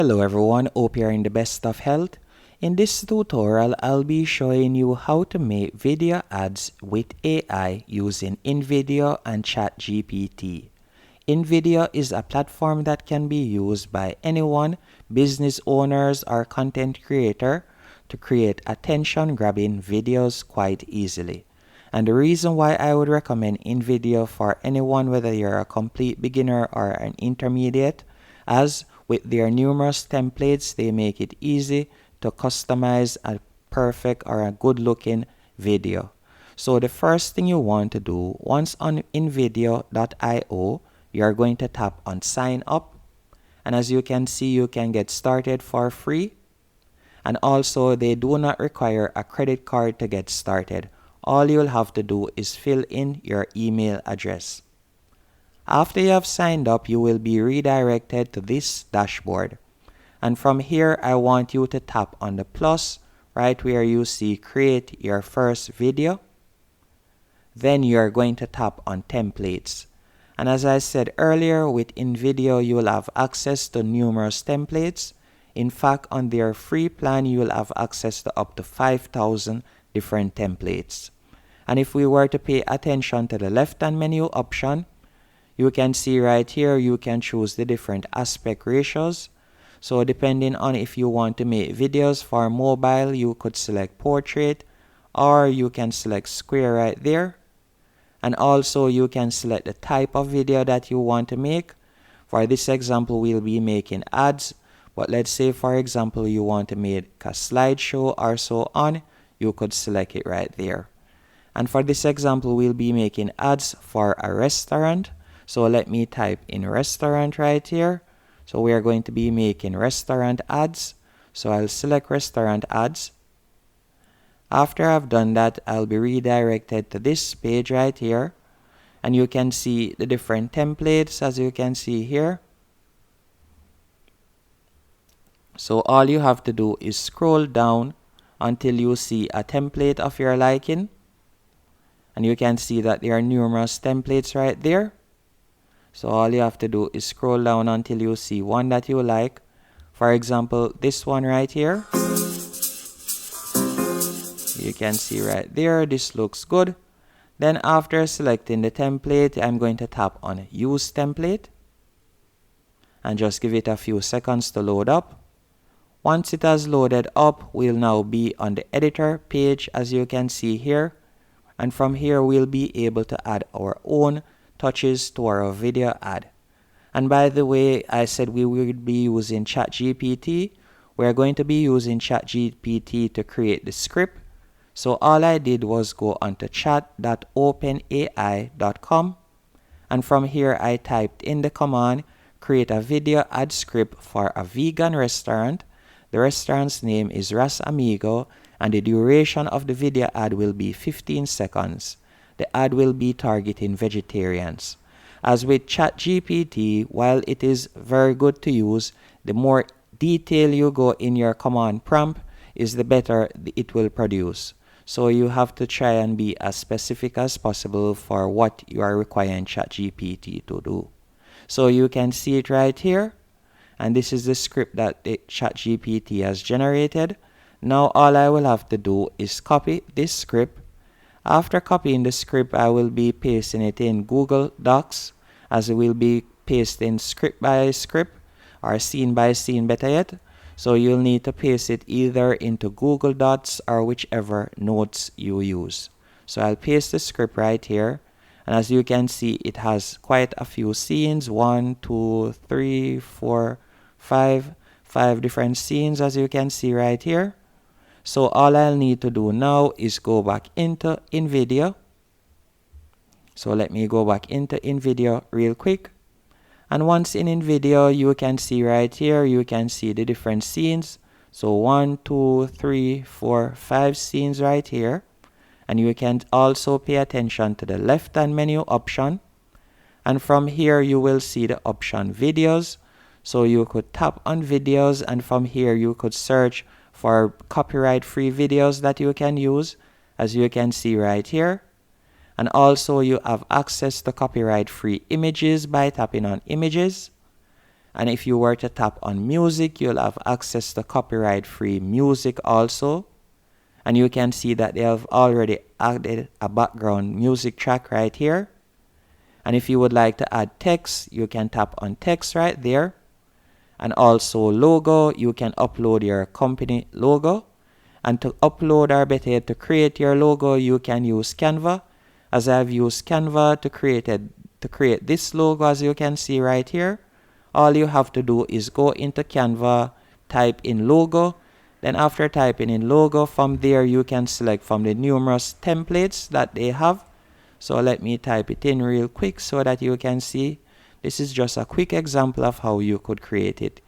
Hello everyone, hope you're in the best of health. In this tutorial, I'll be showing you how to make video ads with AI using Invideo and ChatGPT. Invideo is a platform that can be used by anyone, business owners or content creator, to create attention-grabbing videos quite easily. And the reason why I would recommend Invideo for anyone, whether you're a complete beginner or an intermediate, as with their numerous templates, they make it easy to customize a perfect or a good looking video. So the first thing you want to do, once on invideo.io, you're going to tap on sign up. And as you can see, you can get started for free. And also they do not require a credit card to get started. All you'll have to do is fill in your email address. After you have signed up, you will be redirected to this dashboard. And from here, I want you to tap on the plus right where you see create your first video. Then you're going to tap on templates. And as I said earlier, with Invideo, you will have access to numerous templates. In fact, on their free plan, you will have access to up to 5,000 different templates. And if we were to pay attention to the left-hand menu option, you can see right here, you can choose the different aspect ratios. So depending on if you want to make videos for mobile, you could select portrait, or you can select square right there. And also you can select the type of video that you want to make. For this example, we'll be making ads. But let's say, for example, you want to make a slideshow or so on, you could select it right there. And for this example, we'll be making ads for a restaurant. So let me type in restaurant right here. So we are going to be making restaurant ads. So I'll select restaurant ads. After I've done that, I'll be redirected to this page right here. And you can see the different templates as you can see here. So all you have to do is scroll down until you see a template of your liking. And you can see that there are numerous templates right there. So all you have to do is scroll down until you see one that you like. For example, this one right here. You can see right there, this looks good. Then after selecting the template, I'm going to tap on Use Template. And just give it a few seconds to load up. Once it has loaded up, we'll now be on the editor page as you can see here. And from here, we'll be able to add our own touches to our video ad. And by the way, I said we would be using ChatGPT. We're going to be using ChatGPT to create the script. So all I did was go onto chat.openai.com, and from here I typed in the command create a video ad script for a vegan restaurant. The restaurant's name is Ras Amigo, and the duration of the video ad will be 15 seconds. The ad will be targeting vegetarians. As with ChatGPT, while it is very good to use, the more detail you go in your command prompt is the better it will produce. So you have to try and be as specific as possible for what you are requiring ChatGPT to do. So you can see it right here. And this is the script that the ChatGPT has generated. Now all I will have to do is copy this script. After copying the script, I will be pasting it in Google Docs, as it will be pasting script by script or scene by scene better yet. So you'll need to paste it either into Google Docs or whichever notes you use. So I'll paste the script right here. And as you can see, it has quite a few scenes. 1, 2, 3, 4, 5 different scenes as you can see right here. So all I'll need to do now is go back into Invideo. So let me go back into Invideo real quick. And once in Invideo, you can see right here, you can see the different scenes. So 1, 2, 3, 4, 5 scenes right here. And you can also pay attention to the left-hand menu option. And from here, you will see the option videos. So you could tap on videos, and from here, you could search for copyright-free videos that you can use, as you can see right here. And also you have access to copyright-free images by tapping on images. And if you were to tap on music, you'll have access to copyright-free music also. And you can see that they have already added a background music track right here. And if you would like to add text, you can tap on text right there. And also logo, you can upload your company logo. And to upload, or better yet, to create your logo, you can use Canva. As I've used Canva to create this logo, as you can see right here. All you have to do is go into Canva, type in logo. Then after typing in logo, from there you can select from the numerous templates that they have. So let me type it in real quick so that you can see. This is just a quick example of how you could create it.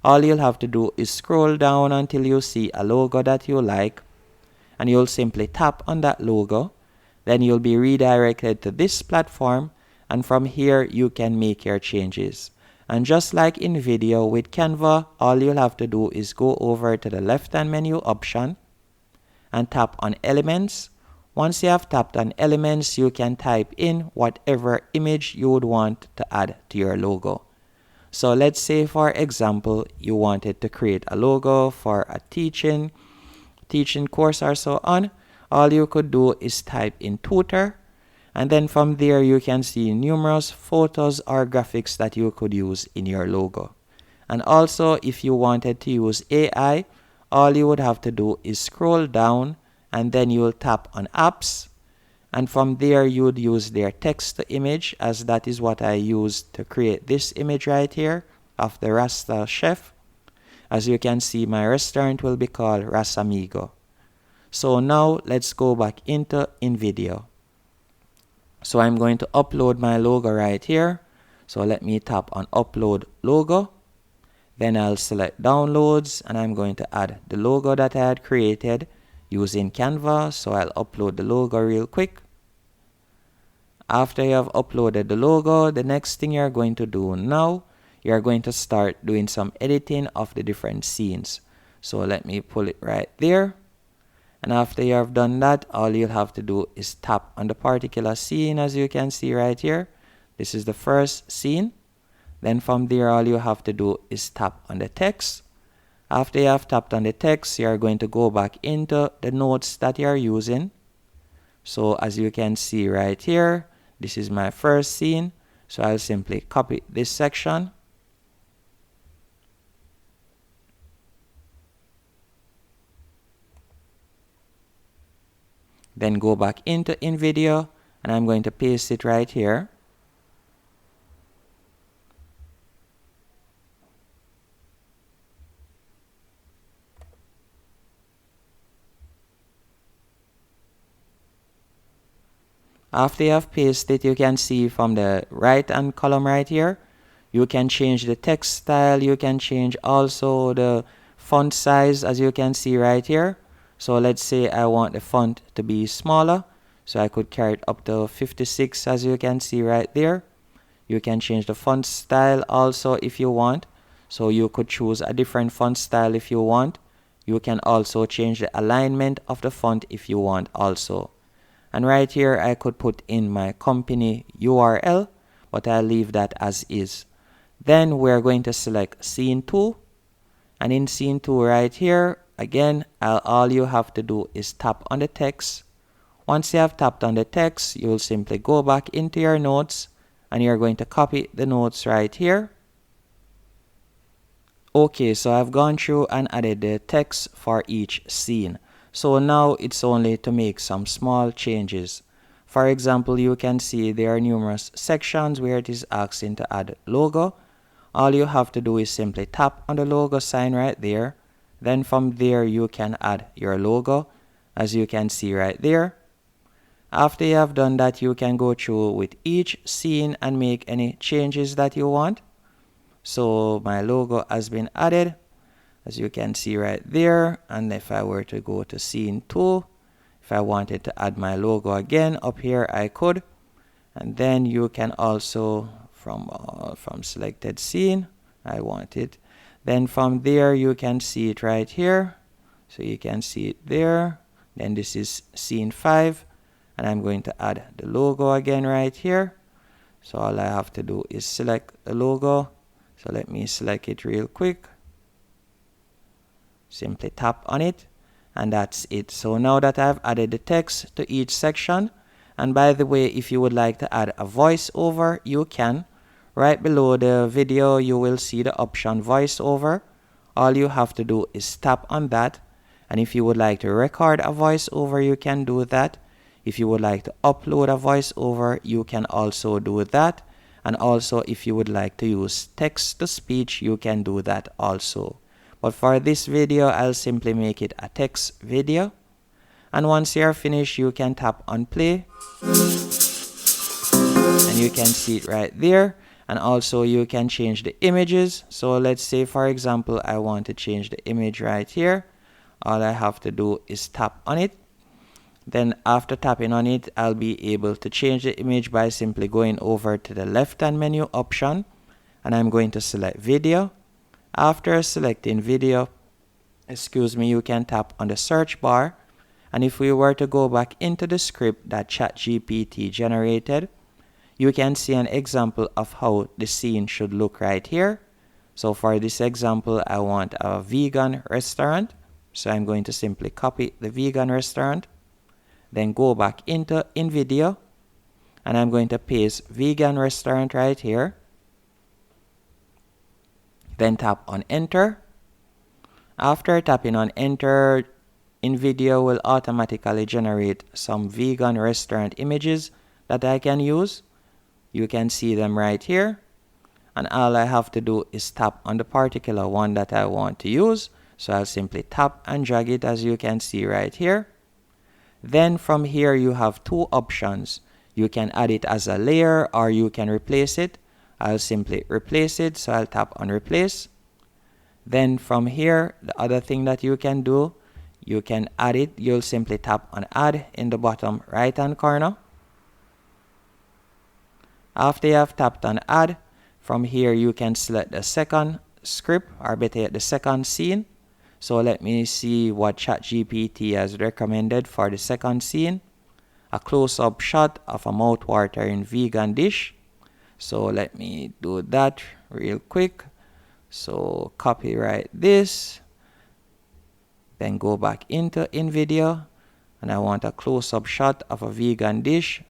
All you'll have to do is scroll down until you see a logo that you like, and you'll simply tap on that logo. Then you'll be redirected to this platform, and from here you can make your changes. And just like Invideo with Canva, all you'll have to do is go over to the left-hand menu option and tap on Elements. Once you have tapped on Elements, you can type in whatever image you would want to add to your logo. So let's say, for example, you wanted to create a logo for a teaching course or so on. All you could do is type in tutor, and then from there you can see numerous photos or graphics that you could use in your logo. And also, if you wanted to use AI, all you would have to do is scroll down, and then you will tap on apps, and from there you would use their text to image, as that is what I used to create this image right here of the Rasta chef. As you can see, my restaurant will be called Rasamigo. So now let's go back into Invideo. So I'm going to upload my logo right here. So let me tap on upload logo. Then I'll select downloads, and I'm going to add the logo that I had created using Canva. So I'll upload the logo real quick. After you have uploaded the logo, the next thing you're going to do now, you're going to start doing some editing of the different scenes. So let me pull it right there. And after you have done that, all you'll have to do is tap on the particular scene, as you can see right here. This is the first scene. Then from there, all you have to do is tap on the text. After you have tapped on the text, you are going to go back into the notes that you are using. So as you can see right here, this is my first scene. So I'll simply copy this section. Then go back into Invideo, and I'm going to paste it right here. After you have pasted it, you can see from the right hand column right here, you can change the text style, you can change also the font size, as you can see right here. So let's say I want the font to be smaller, so I could carry it up to 56, as you can see right there. You can change the font style also if you want. So you could choose a different font style if you want. You can also change the alignment of the font if you want also. And right here I could put in my company URL, but I'll leave that as is. Then we're going to select Scene 2. And in Scene 2 right here, again, all you have to do is tap on the text. Once you have tapped on the text, you'll simply go back into your notes, and you're going to copy the notes right here. Okay, so I've gone through and added the text for each scene. So now it's only to make some small changes. For example, you can see there are numerous sections where it is asking to add logo. All you have to do is simply tap on the logo sign right there. Then from there you can add your logo, as you can see right there. After you have done that, you can go through with each scene and make any changes that you want. So my logo has been added, as you can see right there. And if I were to go to Scene 2, if I wanted to add my logo again up here, I could. And then you can also from selected scene, I want it. Then from there you can see it right here. So you can see it there. Then this is Scene 5, and I'm going to add the logo again right here. So all I have to do is select the logo, So let me select it real quick. Simply tap on it, and that's it. So now that I've added the text to each section, and by the way, if you would like to add a voiceover, you can. Right below the video, you will see the option voiceover. All you have to do is tap on that. And if you would like to record a voiceover, you can do that. If you would like to upload a voiceover, you can also do that. And also, if you would like to use text to speech, you can do that also. But for this video, I'll simply make it a text video. And once you're finished, you can tap on play. And you can see it right there. And also you can change the images. So let's say, for example, I want to change the image right here. All I have to do is tap on it. Then after tapping on it, I'll be able to change the image by simply going over to the left-hand menu option. And I'm going to select video. After selecting video, you can tap on the search bar. And if we were to go back into the script that ChatGPT generated, you can see an example of how the scene should look right here. So for this example, I want a vegan restaurant. So I'm going to simply copy the vegan restaurant. Then go back into Invideo. And I'm going to paste vegan restaurant right here. Then tap on enter. After tapping on enter, Invideo will automatically generate some vegan restaurant images that I can use. You can see them right here. And all I have to do is tap on the particular one that I want to use. So I'll simply tap and drag it, as you can see right here. Then from here you have two options. You can add it as a layer or you can replace it. I'll simply replace it, so I'll tap on replace. Then from here, the other thing that you can do, you can add it. You'll simply tap on add in the bottom right hand corner. After you have tapped on add, from here you can select the second script, or better yet the second scene. So let me see what ChatGPT has recommended for the second scene. A close-up shot of a mouth-watering vegan dish. So let me do that real quick. So copyright this. Then go back into Invideo. And I want a close-up shot of a vegan dish.